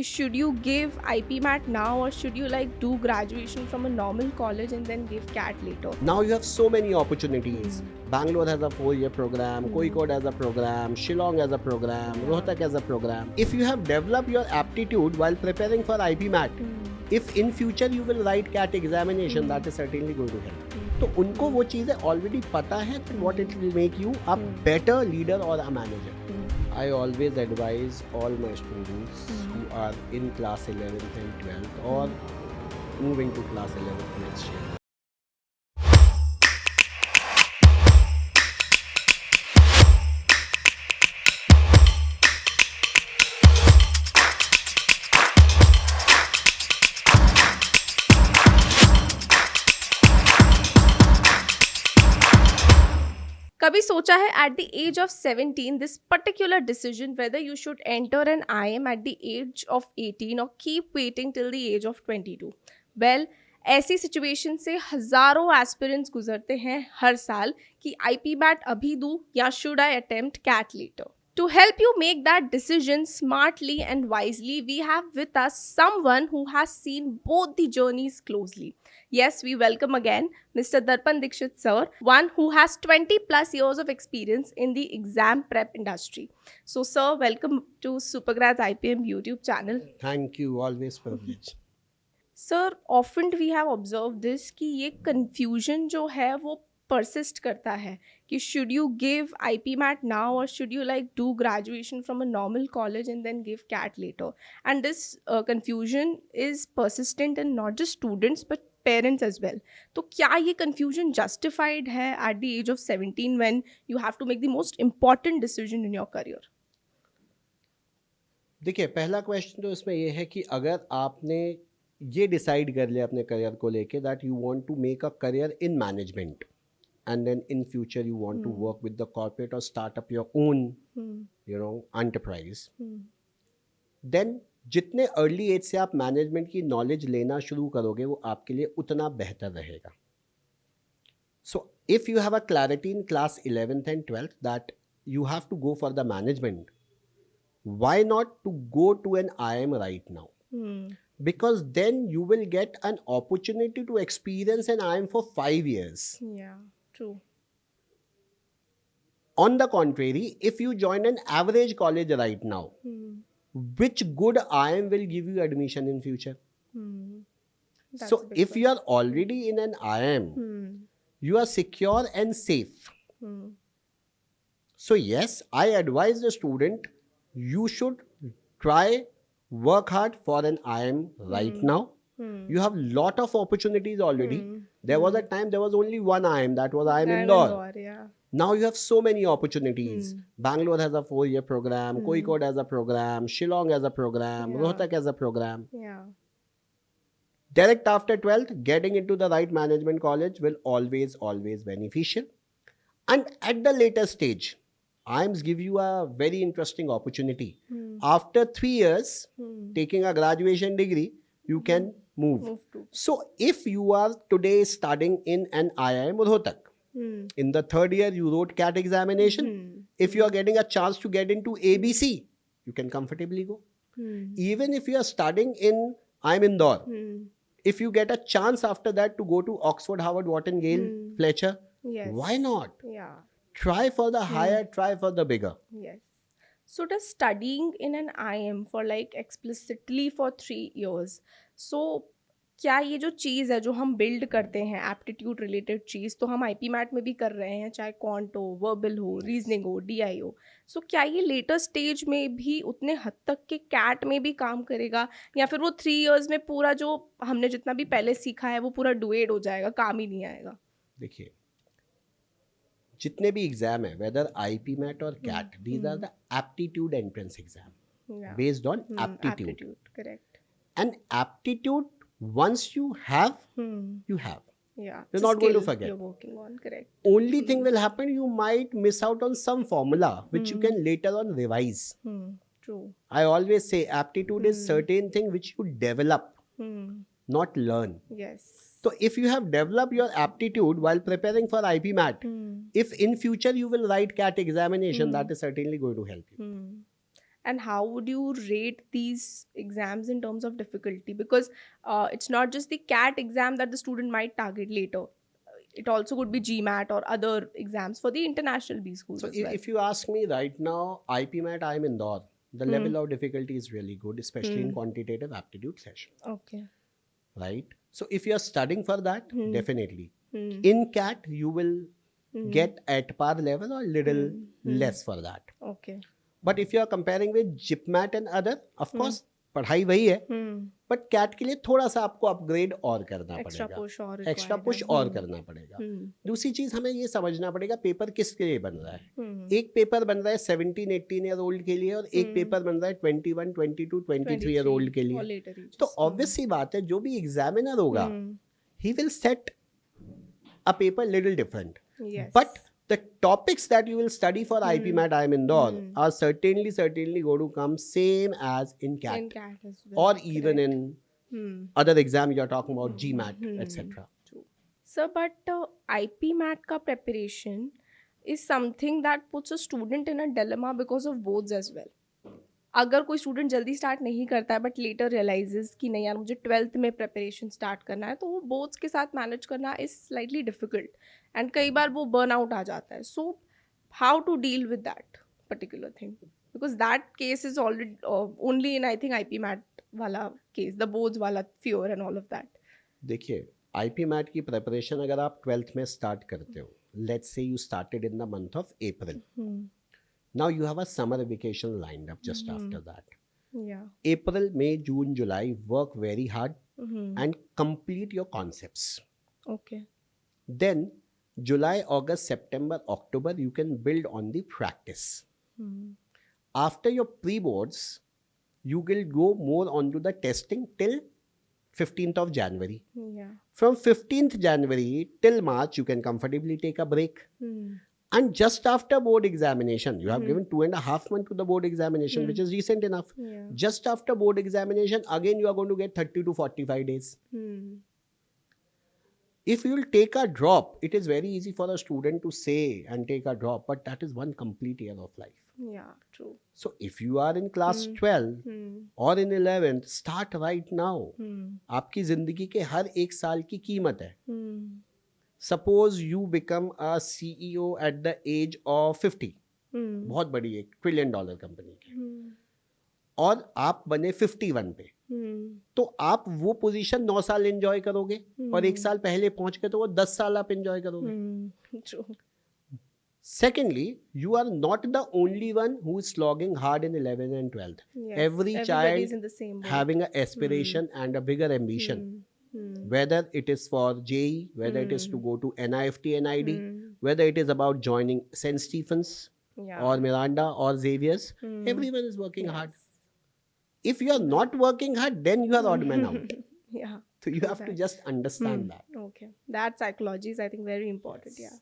should you give IPMAT now, or should you like do graduation from a normal college and then give CAT later? Now you have so many opportunities. Bangalore has a 4-year program, Hmm. Kozhikode has a program, Shillong has a program, Yeah. Rohtak has a program. If you have developed your aptitude while preparing for IPMAT, if in future you will write CAT examination, that is certainly going to help. तो उनको वो चीज़ें already पता है that what it will make you a better leader or a manager. I always advise all my students who are in class 11th and 12th or moving to class 11th next year. कभी सोचा है at the age of 17 this particular decision whether you should enter an IM at the age of 18 or keep waiting till the age of 22? Well, ऐसी situation से हजारों aspirants गुजरते हैं हर साल कि IPMAT अभी दूं या should I attempt CAT later? To help you make that decision smartly and wisely, we have with us someone who has seen both the journeys closely. Yes, we welcome again Mr. Darpan Dikshit sir, one who has 20 plus years of experience in the exam prep industry. So sir, welcome to Supergrads IPM YouTube channel. Thank you, always privilege. Sir often we have observe this कि ये confusion जो है वो persist करता है कि should you give IPMAT now और should you like do graduation from a normal college and then give CAT later, and this confusion is persistent in not just students but parents as well. तो क्या ये confusion justified है at the age of 17 when you have to make the most important decision in your career? देखिए, पहला question तो इसमें ये है कि अगर आपने ये डिसाइड कर लिया अपने करियर को लेके that you want to make a career in management and then in future you want to work with the corporate और start up your own enterprise, then जितने अर्ली एज से आप मैनेजमेंट की नॉलेज लेना शुरू करोगे वो आपके लिए उतना बेहतर रहेगा. So if you have a clarity in class 11th and 12th that you have to go for the management, why not to go to an IM right now? Because then you will get an opportunity to experience an IM for 5 years. Yeah, true. On the contrary, if you join an average college right now, which good IM will give you admission in future? That's So a big if you are already in an IM, you are secure and safe. So yes, I advise the student, you should try work hard for an IM right now. You have lot of opportunities already. There was a time there was only one IM, that was IM Indore. Yeah. Now you have so many opportunities. Bangalore has a 4-year program, Kozhikode has a program, Shillong has a program, Yeah. Rohtak has a program. Yeah. Direct after 12th, getting into the right management college will always beneficial. And at the later stage, IIMs give you a very interesting opportunity. After 3 years, taking a graduation degree, you can move. Move to. So if you are today studying in an IIM Rohtak, in the 3rd year you wrote CAT examination, if you are getting a chance to get into ABC, you can comfortably go. Even if you are studying in IIM Indore, if you get a chance after that to go to Oxford, Harvard, Wharton, Yale, Fletcher, Yes. why not? Yeah. Try for the higher, try for the bigger. Yes. So does studying in an IM for like explicitly for 3 years, so क्या ये जो चीज़ है जो हम build करते हैं aptitude related चीज़, तो हम IPMAT में भी कर रहे हैं, चाहे क्वांट हो, वर्बल हो, रीजनिंग हो, DI हो, सो क्या ये लेटर स्टेज में भी उतने हद तक के CAT में भी काम करेगा, या फिर वो 3 years में पूरा जो हमने जितना भी पहले सीखा है वो पूरा डुएड हो जाएगा, काम ही नहीं आएगा? देखिए, जितने भी एग्जाम है, वेदर IPMAT और CAT, these are the aptitude entrance exam Yeah. based on aptitude. Correct. And aptitude, once you have, you have. Yeah. You're it's a not going to skill forget. You're working on. Correct. Only thing will happen, you might miss out on some formula which you can later on revise. True. I always say aptitude is certain thing which you develop, not learn. Yes. So if you have developed your aptitude while preparing for IPMAT, if in future you will write CAT examination, that is certainly going to help you. And how would you rate these exams in terms of difficulty? Because it's not just the CAT exam that the student might target later. It also could be GMAT or other exams for the international B schools So as well. if you ask me right now, IPMAT, I'm in Indore. The level of difficulty is really good, especially in quantitative aptitude session, Okay. right? So if you're studying for that, definitely. In CAT, you will get at par level or little less for that. Okay. But if you are comparing with GIPMAT and other, of course, पढ़ाई वही है, but cat के लिए थोड़ा सा आपको upgrade और करना Extra पड़ेगा, push और एक्स्ट्रा required पुश है. और करना पड़ेगा. दूसरी चीज हमें ये समझना पड़ेगा पेपर किसके लिए बन रहा है. एक पेपर बन रहा है 17-18 ईयर ओल्ड के लिए और एक पेपर बन रहा है 21, 22, 23 ईयर ओल्ड के or लिए. later ages. तो ऑब्वियस सी बात है जो भी एग्जामिनर होगा he will set a paper little different. Yes. But the topics that you will study for IPMAT IIM Indore are certainly going to come same as in CAT, in CAT as well. or even in other exam you are talking about GMAT, etc. True. So, but IPMAT ka preparation is something that puts a student in a dilemma because of boards as well. अगर कोई student जल्दी start नहीं करता है but later realises कि नहीं यार मुझे 12th में प्रिपरेशन स्टार्ट करना है, तो वो बोर्ड्स के साथ मैनेज करना इज स्लाइटली डिफिकल्ट एंड कई बार वो बर्न आउट आ जाता है. So how to deal with that particular thing, because that case is already only in I think IPMAT वाला केस, द बोर्ड्स वाला fear and all of that. देखिए IPMAT की preparation अगर आप 12th में स्टार्ट करते हो, let's say you started in the month of April, now you have a summer vacation lined up just after that. Yeah. April, May, June, July, work very hard and complete your concepts. Okay. Then July, August, September, October, you can build on the practice. After your pre-boards, you will go more onto the testing till 15th of January. Yeah. From 15th January till March, you can comfortably take a break. And just after board examination, you have given 2.5 months to the board examination, which is recent enough. Yeah. Just after board examination, again you are going to get 30 to 45 days. If you will take a drop, it is very easy for a student to say and take a drop, but that is one complete year of life. Yeah, true. So if you are in class 12 or in 11th, start right now. आपकी जिंदगी के हर एक साल की कीमत है. Suppose you become a CEO at the age of 50, बहुत बड़ी एक $1 trillion कंपनी की, और आप बने 51 पे, तो आप वो पोजीशन 9 साल एंजॉय करोगे और 1 साल पहले पहुंच के तो वो 10 साल आप एंजॉय करोगे. True. Secondly, you are not the only one who is slogging hard in 11th and 12th. Yes, Every everybody child is in the same boat. having an aspiration and a bigger ambition. Whether it is for JEE, whether it is to go to NIFT, NID, whether it is about joining St. Stephen's Yeah. or Miranda or Xavier's, everyone is working hard. If you are not working hard, then you are odd man out. Yeah. So you have to just understand that. Okay. That psychology is, I think, very important. Yeah.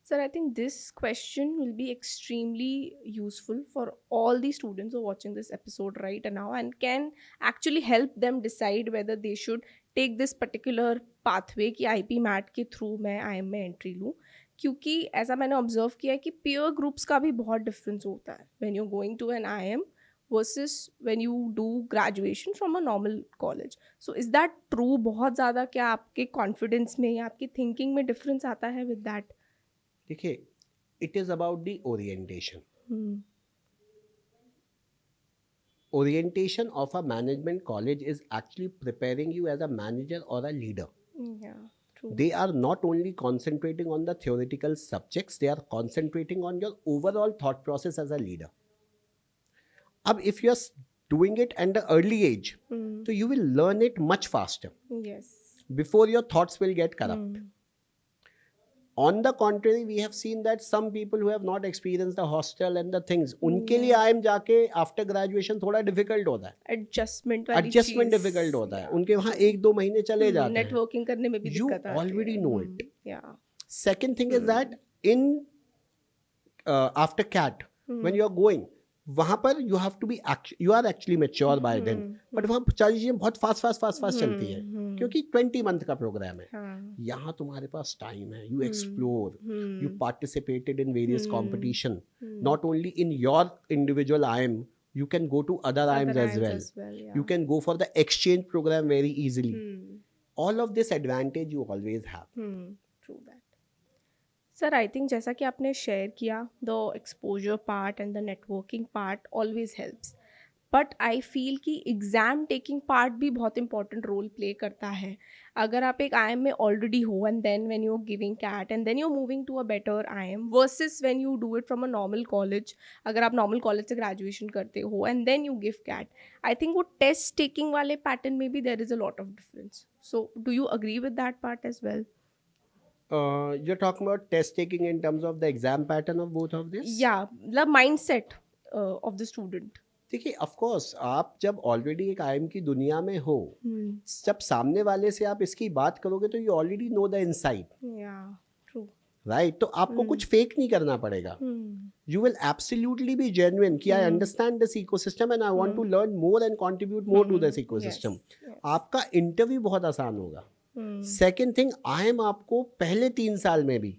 Sir, I think this question will be extremely useful for all the students who are watching this episode right now and can actually help them decide whether they should take this particular pathway कि IPMAT के through मैं IIM में entry लूँ. क्योंकि ऐसा मैंने observe किया है कि peer groups का भी बहुत डिफरेंस होता है when you're going to an IIM versus when you do graduation from a normal college. So is that true? बहुत ज़्यादा क्या आपके कॉन्फिडेंस में या आपकी थिंकिंग में डिफरेंस आता है with that? देखिए, it is about the orientation. Orientation of a management college is actually preparing you as a manager or a leader. Yeah, true. They are not only concentrating on the theoretical subjects, they are concentrating on your overall thought process as a leader. Ab if you are doing it at the early age, so you will learn it much faster Yes. before your thoughts will get corrupt. On the contrary, we have seen that some people who have not experienced the hostel and the things, उनके लिए IIM जाके after graduation थोड़ा difficult होता है. Adjustment वाली Adjustment चीज़. difficult होता है. उनके वहाँ 1-2 महीने चले जाते हैं. Networking करने में भी You दिक्कत आती है. already know it. Yeah. Second thing is that in after CAT, when you are going, वहाँ पर you have to be you are actually mature by then. But वहाँ चीजें बहुत fast चलती है क्योंकि 20 month का प्रोग्राम है. हाँ. यहाँ तुम्हारे पास टाइम है. You explore. You participated in various competition. Not only in your individual IIM You can go to other IIMs as well. yeah. You can go for the exchange program very easily. Hmm. All of this advantage you always have. True that. Sir I think जैसा कि आपने share किया the exposure part and the networking part always helps, but I feel कि exam taking part भी बहुत important role play करता है. अगर आप एक IIM में ऑलरेडी हो and then when you are giving CAT and then you are moving to a better IIM versus when you do it from a normal college, अगर आप नॉर्मल कॉलेज से ग्रेजुएशन करते हो and then you give CAT, I think वो test taking वाले pattern में भी there is a lot of difference. So do you agree with that part as well? You're talking about test taking in terms of the exam pattern of both of this? Yeah, the mindset of the student. देखिए of course आप जब already एक IM की दुनिया में हो, जब सामने वाले से आप इसकी बात करोगे तो you already know the inside, Yeah, true. Right? तो आपको कुछ फेक नहीं करना पड़ेगा. You will absolutely be genuine कि I understand this ecosystem and I want to learn more and contribute more to this ecosystem. Yes. आपका interview बहुत आसान होगा. सेकेंड थिंग, IIM आपको पहले 3 साल में भी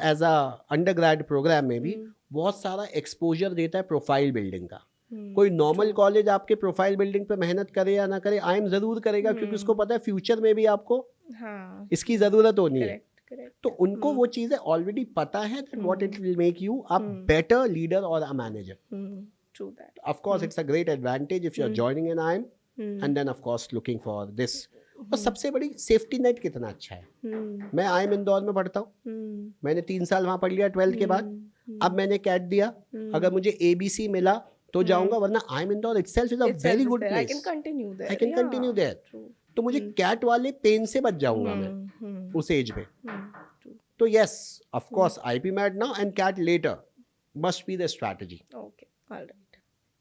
एज अ अंडरग्रेड प्रोग्राम में भी बहुत सारा एक्सपोजर देता है प्रोफाइल बिल्डिंग का. कोई नॉर्मल कॉलेज आपके प्रोफाइल बिल्डिंग पे मेहनत करे या ना करे, IIM जरूर करेगा क्योंकि उसको पता है फ्यूचर में भी आपको हाँ, इसकी जरूरत होनी है. correct. तो उनको वो चीजें ऑलरेडी पता है that what it will make you a better leader और a manager. True that. Of course it's a great advantage if you're joining an IIM and then of course looking for this. और सबसे बड़ी safety net कितना अच्छा है. मैं IIM Indore में पढ़ता हूँ, मैंने 3 साल वहाँ पढ़ लिया 12th के बाद. अब मैंने कैट दिया, अगर मुझे ABC मिला तो जाऊंगा, वरना IIM Indore itself is a very good place. I can continue there. I can continue there. True. तो मुझे कैट वाले पेन से बच जाऊंगा मैं उस एज में. True. तो yes, of course IP MAT now and CAT later must be the strategy. Okay, all right.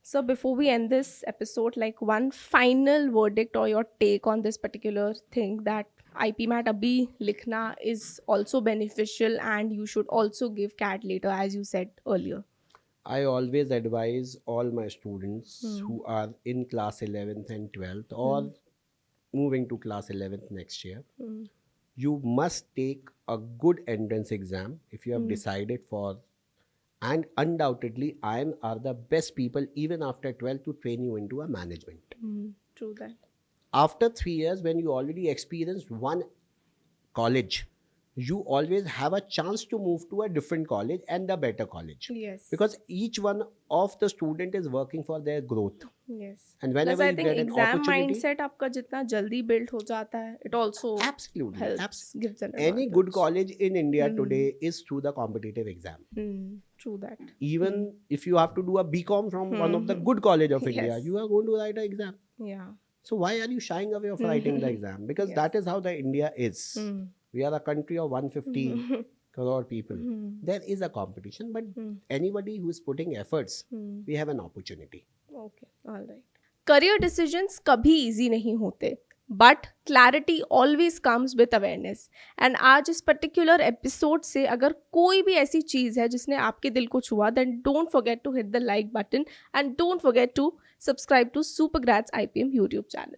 So before we end this episode, like one final verdict or your take on this particular thing that IP MAT abhi likhna is also beneficial and you should also give CAT later, as you said earlier. I always advise all my students who are in class 11th and 12th or moving to class 11th next year, you must take a good entrance exam if you have decided for, and undoubtedly IIM are the best people even after 12th to train you into a management. True that. After 3 years, when you already experienced one college, you always have a chance to move to a different college and a better college. Yes. Because each one of the student is working for their growth. Yes. And Plus, whenever I you think get an exam opportunity, mindset आपका जितना जल्दी build हो जाता है, it also absolutely, helps, gives an any advantage. good college in India today is through the competitive exam. True that. Even if you have to do a BCom from one of the good college of India, Yes. you are going to write an exam. Yeah. So why are you shying away of writing the exam? Because Yes. that is how the India is. We are a country of 150 crore people. There is a competition, but anybody who is putting efforts, we have an opportunity. Okay, all right. Career decisions कभी easy नहीं होते, but clarity always comes with awareness. And आज इस particular episode से अगर कोई भी ऐसी चीज़ है जिसने आपके दिल को छुआ, then don't forget to hit the like button and don't forget to subscribe to Supergrads IPM YouTube channel.